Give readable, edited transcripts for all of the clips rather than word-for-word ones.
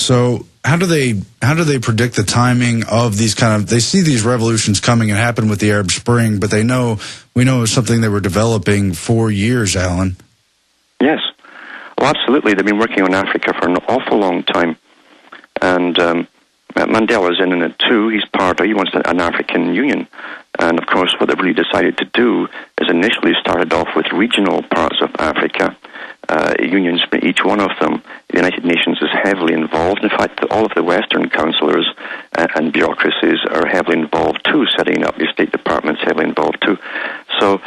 So how do they predict the timing of these they see these revolutions coming and happen with the Arab Spring, but we know it's something they were developing for years, Alan. Yes. Well, absolutely. They've been working on Africa for an awful long time. And Mandela's in it too. He wants an African Union. And of course, what they've really decided to do is initially started off with regional parts of Africa, unions for each one of them. The United Nations is heavily involved. In fact, all of the Western councillors and bureaucracies are heavily involved too, setting up the State Department's heavily involved too. So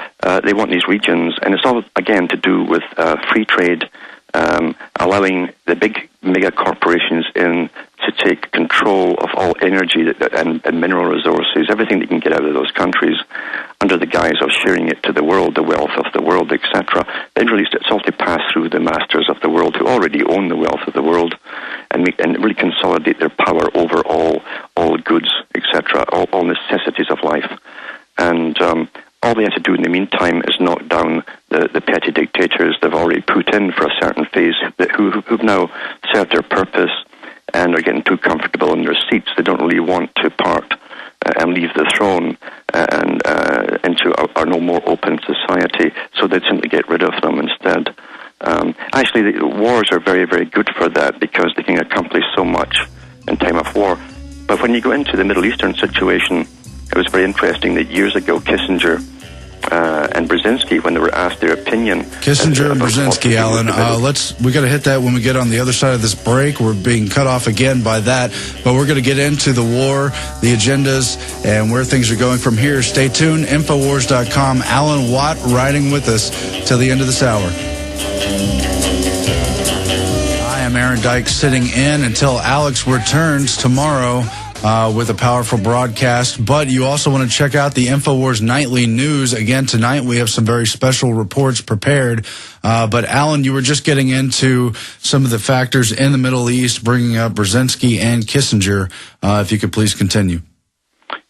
they want these regions, and it's all, again, to do with free trade, allowing the big mega corporations in to take control of all energy and mineral resources, everything they can get out of those countries, under the guise of sharing it to the world, the wealth of the world, etc. Then really it's all to pass through the masters of the world who already own the wealth of the world and really consolidate their power over all goods, etc., all necessities of life. And all they have to do in the meantime is knock down the petty dictators they've already put in for a certain phase who've now served their purpose and are getting too comfortable in their seats. They don't really want to part and leave the throne and into a no more open society, so they'd simply get rid of them instead. Actually, the wars are very, very good for that because they can accomplish so much in time of war. But when you go into the Middle Eastern situation, it was very interesting that years ago Kissinger and Brzezinski, when they were asked their opinion. Kissinger and Brzezinski, Alan, we got to hit that when we get on the other side of this break. We're being cut off again by that, but we're going to get into the war, the agendas, and where things are going from here. Stay tuned, Infowars.com. Alan Watt riding with us till the end of this hour. I am Aaron-Dykes, sitting in until Alex returns tomorrow with a powerful broadcast. But you also want to check out the InfoWars Nightly News. Again, tonight we have some very special reports prepared. But Alan, you were just getting into some of the factors in the Middle East, bringing up Brzezinski and Kissinger. If you could please continue.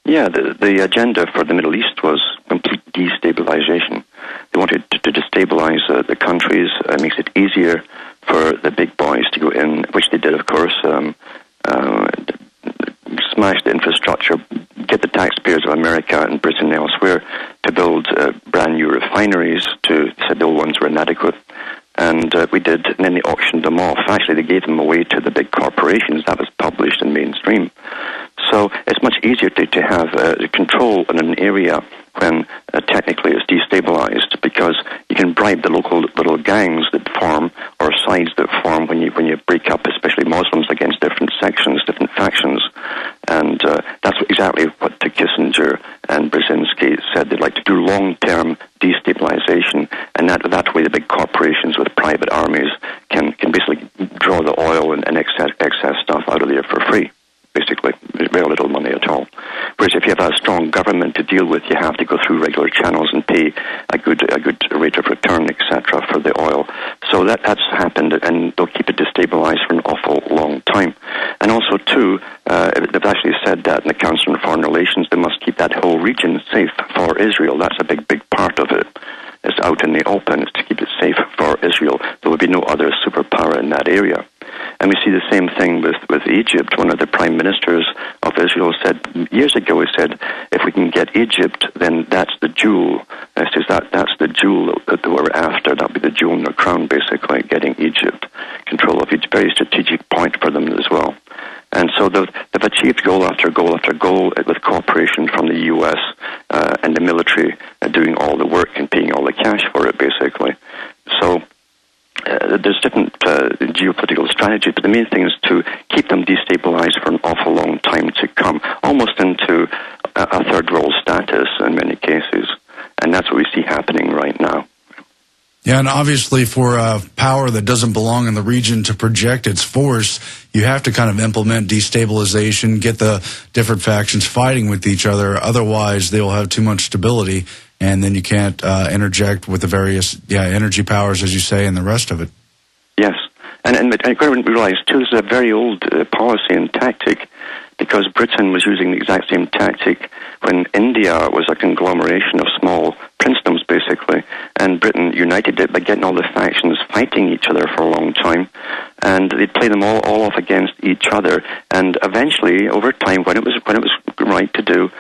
Yeah, the agenda for the Middle East was complete destabilization. They wanted to destabilize the countries. It makes it easier for the big boys to go in, which they did, of course, smash the infrastructure, get the taxpayers of America and Britain and elsewhere to build brand new refineries. Said the old ones were inadequate. And we did, and then they auctioned them off. Actually, they gave them away to the big corporations. That was published in mainstream. So it's much easier to have control in an area when technically it's destabilized, because you can bribe the local little gangs that form, or sides that form when you break up, especially Muslims, against different sections, different factions. And that's exactly what Kissinger and Brzezinski said. They'd like to do long-term destabilization, and that way the big corporations with private armies can basically draw the oil and excess stuff out of there for free, basically, very little money at all. Whereas if you have a strong government to deal with, you have to go through regular channels and pay a good rate of return, etc., for the oil. So that's happened, and they'll keep it destabilized for an awful long time. And also, too, they've actually said that in the Council on Foreign Relations, they must keep that whole region safe for Israel. That's a big part of it. It's out in the open. It's to keep it safe for Israel. There will be no other superpower in that area. And we see the same thing with Egypt. One of the prime ministers of Israel said, years ago, he said, if we can get Egypt, then that's the jewel. And it says that's the jewel that we're after. That'll be the jewel in their crown, basically, getting Egypt. Control of Egypt, very strategic point for them as well. And so they've achieved goal after goal after goal with cooperation from the U.S. And the military doing all the work and paying all the cash for it, basically. So there's different geopolitical strategies, but the main thing is to keep them destabilized for an awful long time to come, almost into a third world status in many cases. And that's what we see happening right now. Yeah, and obviously for power that doesn't belong in the region to project its force, you have to kind of implement destabilization, get the different factions fighting with each other. Otherwise, they will have too much stability, and then you can't interject with the various energy powers, as you say, and the rest of it. Yes, and you've got to realize, too, this is a very old policy and tactic, because Britain was using the exact same tactic when India was a conglomeration of small princedoms, basically, and Britain united it by getting all the factions fighting each other for a long time, and they'd play them all off against each other, and eventually, over time, when it was right to do,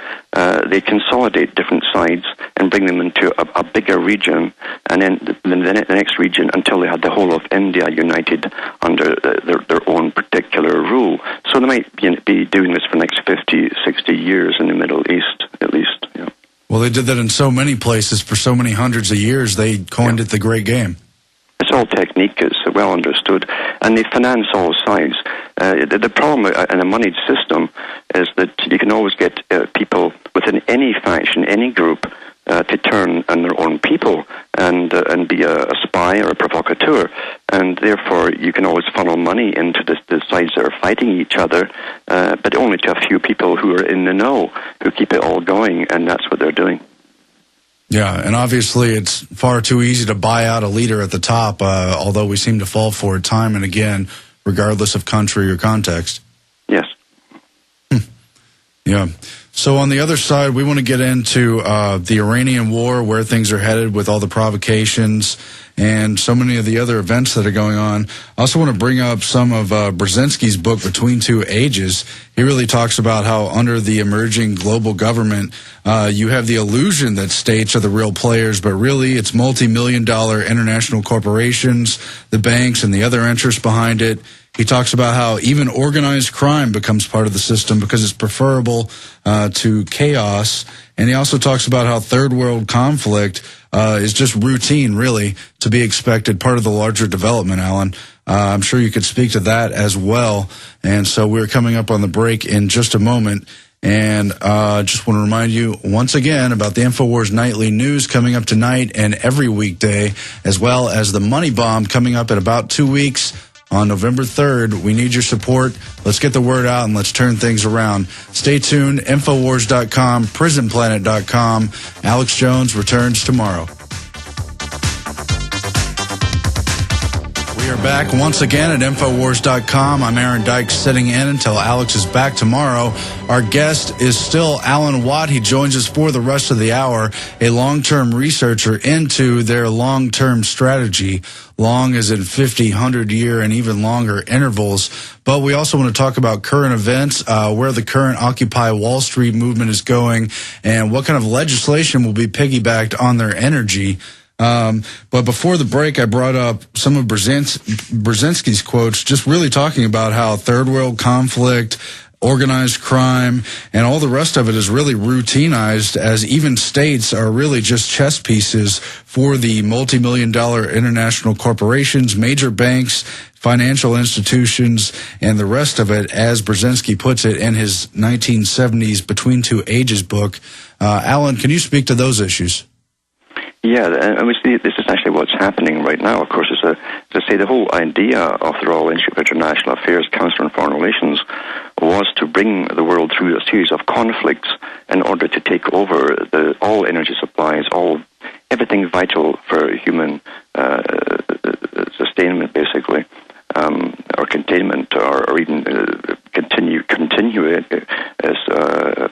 they consolidate different sides and bring them into a bigger region, and then the next region until they had the whole of India united under their own particular rule. So they might be doing this for the next 50, 60 years in the Middle East, at least. Yeah. Well, they did that in so many places for so many hundreds of years. They coined it the Great Game. It's all technique. It's well understood. And they finance all sides. The problem in a moneyed system is that you can always get people within any faction, any group, to turn on their own people and be a spy or a provocateur. And therefore, you can always funnel money into the sides that are fighting each other, but only to a few people who are in the know, who keep it all going, and that's what they're doing. Yeah, and obviously it's far too easy to buy out a leader at the top, although we seem to fall for it time and again, regardless of country or context. Yes. Yeah. So on the other side, we want to get into the Iranian war, where things are headed with all the provocations and so many of the other events that are going on. I also want to bring up some of Brzezinski's book, Between Two Ages. He really talks about how under the emerging global government, you have the illusion that states are the real players, but really it's multi-million-dollar international corporations, the banks, and the other interests behind it. He talks about how even organized crime becomes part of the system because it's preferable to chaos. And he also talks about how third world conflict is just routine, really, to be expected, part of the larger development, Alan. I'm sure you could speak to that as well. And so we're coming up on the break in just a moment. And just want to remind you once again about the InfoWars Nightly News coming up tonight and every weekday, as well as the Money Bomb coming up in about 2 weeks. On November 3rd, we need your support. Let's get the word out and let's turn things around. Stay tuned. Infowars.com, prisonplanet.com. Alex Jones returns tomorrow. We are back once again at Infowars.com. I'm Aaron-Dykes sitting in until Alex is back tomorrow. Our guest is still Alan Watt. He joins us for the rest of the hour, a long-term researcher into their long-term strategy, long as in 50, 100-year, and even longer intervals. But we also want to talk about current events, where the current Occupy Wall Street movement is going, and what kind of legislation will be piggybacked on their energy. But before the break, I brought up some of Brzezinski's quotes, just really talking about how third world conflict, organized crime, and all the rest of it is really routinized, as even states are really just chess pieces for the multi-million-dollar international corporations, major banks, financial institutions, and the rest of it, as Brzezinski puts it in his 1970s Between Two Ages book. Alan, can you speak to those issues? Yeah, and we see this is actually what's happening right now. Of course, as I say, the whole idea of the Royal Institute for International Affairs, Council on Foreign Relations, was to bring the world through a series of conflicts in order to take over all energy supplies, everything vital for human sustainment, basically, or containment, or even continue its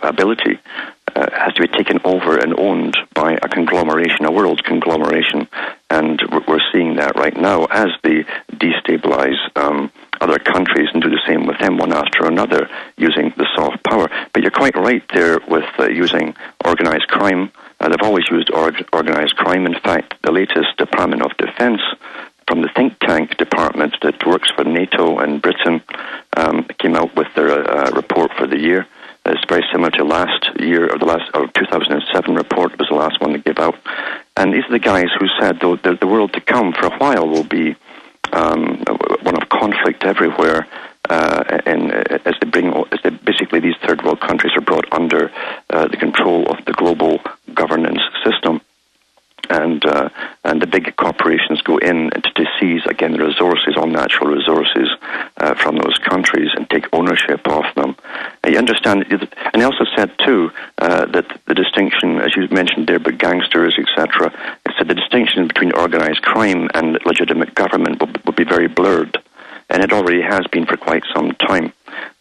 ability. Has to be taken over and owned by a conglomeration, a world conglomeration, and we're seeing that right now as they destabilize other countries and do the same with them one after another using the soft power. But you're quite right there with using organized crime. They've always used organized crime. In fact, the latest Department of Defense from the think tank department that works for NATO and Britain came out with their report for the year. It's very similar to last year, or 2007 report. It was the last one to give out. And these are the guys who said the world to come for a while will be one of conflict everywhere. And as basically these third world countries are brought under the control of the global governance system. And the big corporations go in to seize, again, the resources, all natural resources from those countries and take ownership of them. You understand, and he also said, too, that the distinction, as you mentioned there, but gangsters, etc., it said the distinction between organized crime and legitimate government would be very blurred. And it already has been for quite some time.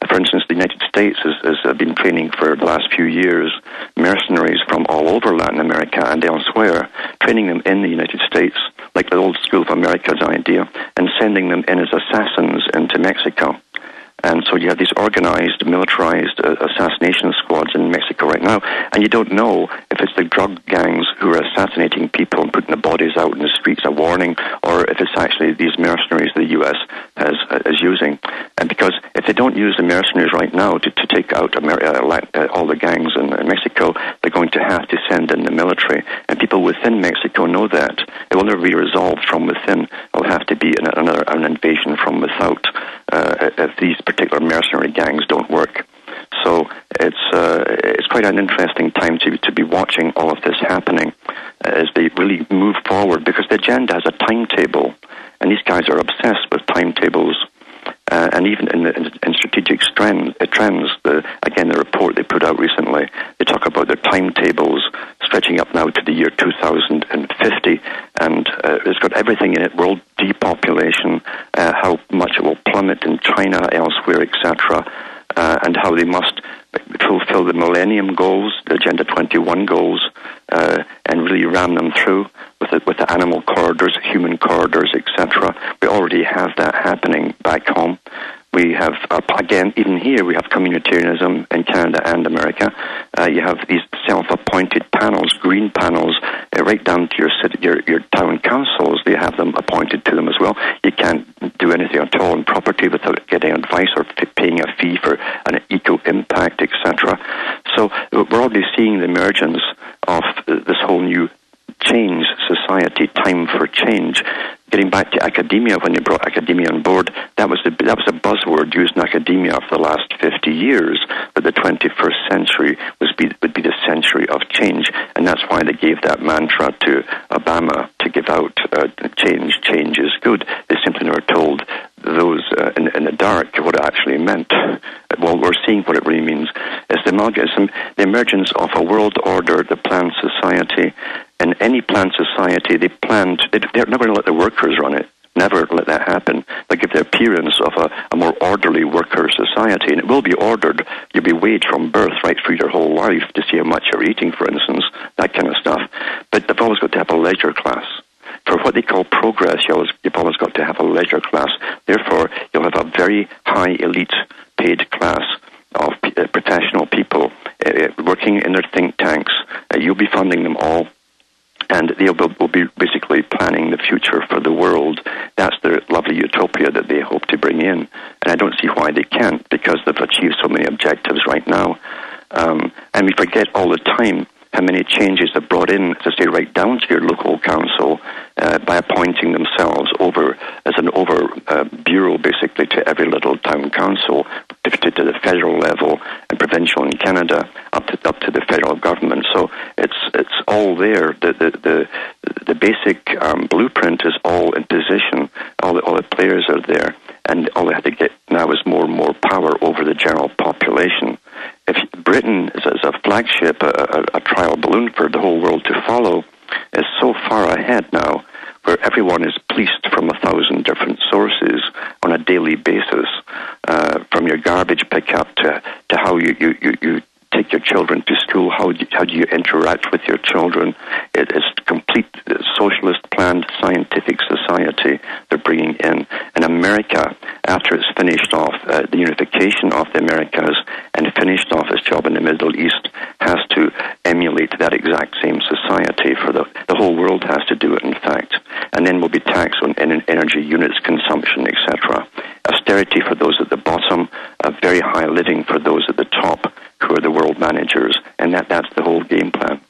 For instance, the United States has been training for the last few years mercenaries from all over Latin America and elsewhere, training them in the United States, like the old School of America's idea, and sending them in as assassins into Mexico. And so you have these organized, militarized assassination squads in Mexico right now, and you don't know if it's the drug gangs who are assassinating people and putting the bodies out in the streets a warning, or if it's actually these mercenaries the U.S. is using. And because if they don't use the mercenaries right now to take out all the gangs in Mexico, they're going to have to send in the military. And people within Mexico know that. It will never be resolved from within. It will have to be an invasion from without if these particular mercenary gangs don't work. So it's quite an interesting time to be watching all of this happening as they really move forward, because the agenda has a timetable, and these guys are obsessed with timetables. And even in strategic trends, again, the report they put out recently, they talk about their timetables stretching up now to the year 2050, and it's got everything in it: world depopulation, how much it will plummet in China, elsewhere, etc., and how they must fulfill the Millennium Goals, the Agenda 21 goals, and really ram them through with the animal corridors, human corridors, etc. We already have that happening back home. We have, again, even here, we have communitarianism in Canada and America. You have these self-appointed panels, green panels, right down to your town councils. They have them appointed to them as well. You can't do anything at all in property without getting advice or paying a fee for an eco-impact, etc. So we're already seeing the emergence of this whole new change society, time for change. Getting back to academia, when they brought academia on board, that was a buzzword used in academia for the last 50 years, that the 21st century would be the century of change, and that's why they gave that mantra to Obama to give out, change is good. They simply never told those in the dark what it actually meant. Well, we're seeing what it really means. It's the emergence of a world order, the planned society. In any planned society, they're never going to let the workers run it. Never let that happen. They give the appearance of a more orderly worker society, and it will be ordered. You'll be waged from birth right through your whole life to see how much you're eating, for instance, that kind of stuff. But they've always got to have a leisure class. For what they call progress, you've always got to have a leisure class. Therefore, you'll have a very high elite paid class of professional people working in their think tanks. You'll be funding them all, and they will be basically planning the future for the world. That's the lovely utopia that they hope to bring in. And I don't see why they can't, because they've achieved so many objectives right now. And we forget all the time how many changes they've brought in, to say, right down to your local council, by appointing themselves as an bureau, basically, to every little town council, to the federal level, and provincial in Canada, up to the federal government. So it's all there. The basic blueprint is all in position. All the players are there, and all they have to get now is more and more power over the general population. If Britain is a flagship, a trial balloon for the whole world to follow, is so far ahead now, where everyone is policed from 1,000 different sources on a daily basis, from your garbage pickup to how you take your children to school, how do you interact with your children. It is complete socialist planned scientific society they're bringing in. And America, after it's finished off the unification of the Americas and finished off its job in the Middle East, has to emulate that exact same society. For the whole world has to do it, in fact. And then we'll be taxed on energy units, consumption, etc. Austerity for those at the bottom, a very high living for those at the top, who are the world managers, and that's the whole game plan.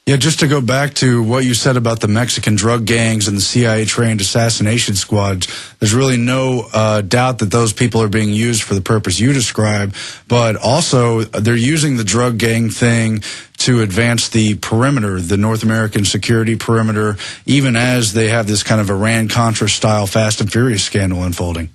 Yeah, just to go back to what you said about the Mexican drug gangs and the CIA-trained assassination squads, there's really no doubt that those people are being used for the purpose you describe, but also they're using the drug gang thing to advance the perimeter, the North American security perimeter, even as they have this kind of Iran-Contra style Fast and Furious scandal unfolding.